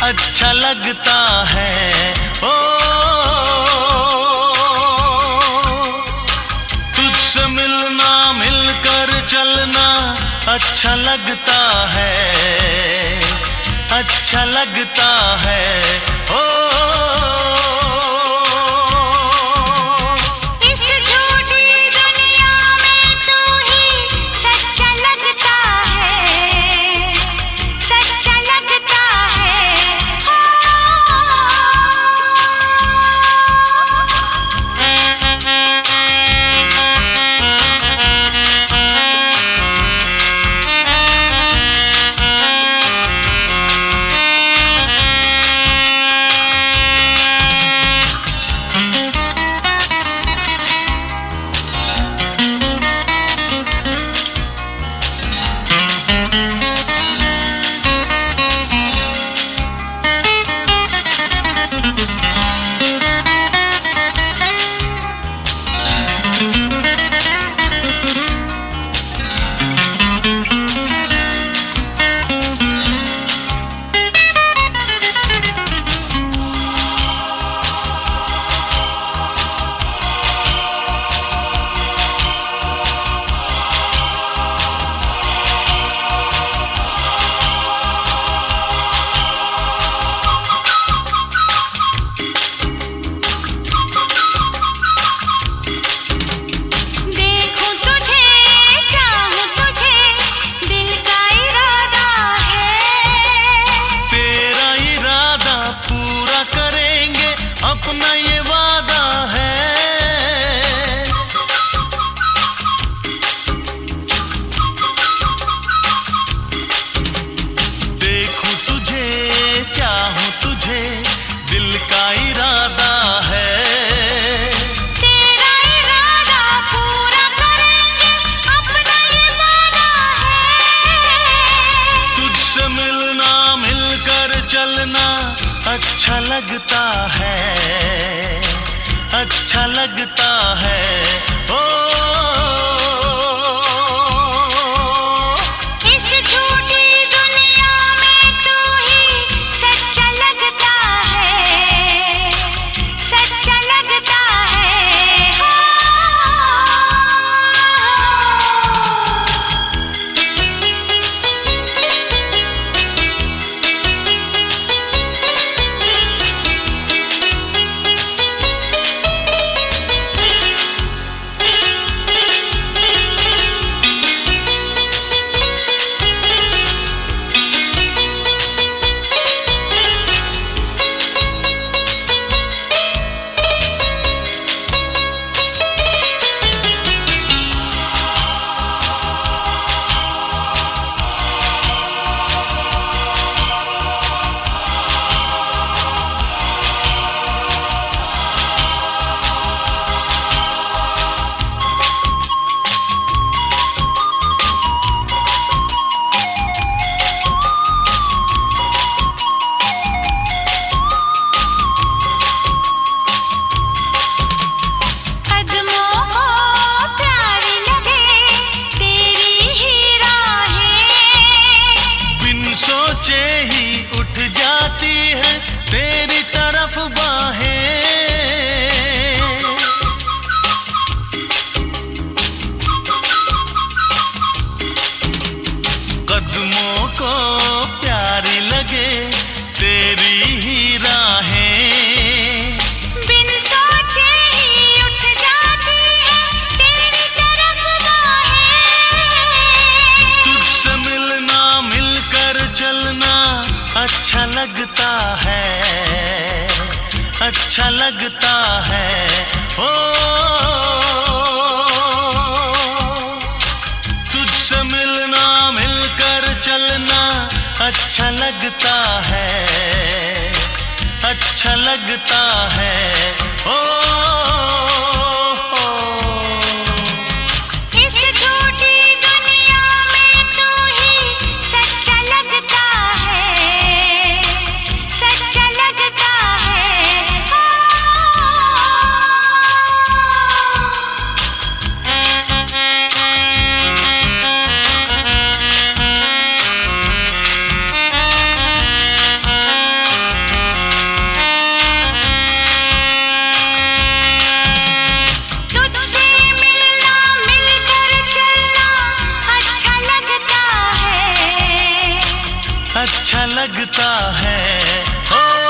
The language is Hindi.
अच्छा लगता है। ओ तुझसे मिलना, मिलकर चलना अच्छा लगता है, अच्छा लगता है। ओ अपना ये वादा है। देखूं तुझे, चाहूं तुझे, दिल का इरादा है। तेरा इरादा पूरा करेंगे, अपना ये वादा है। तुझसे मिलना, मिलकर चलना अच्छा लगता है, अच्छा लगता है। ओ इस झूठी दुनिया में तू ही सच्चा लगता है, सच्चा लगता है। सोचे ही उठ जाती है तेरी तरफ बाहें। कदमों को प्यारी लगे तेरी ही राहें। बिन सोचे ही उठ जाती है तेरी तरफ बाहें। तुझसे मिलना, मिलकर चलना अच्छा लगता है, अच्छा लगता है। ओ तुझसे मिलना, मिलकर चलना अच्छा लगता है, अच्छा लगता है। ओ इस झूठी दुनिया में तू ही सच्चा लगता है, सच्चा लगता है। अच्छा लगता है ओ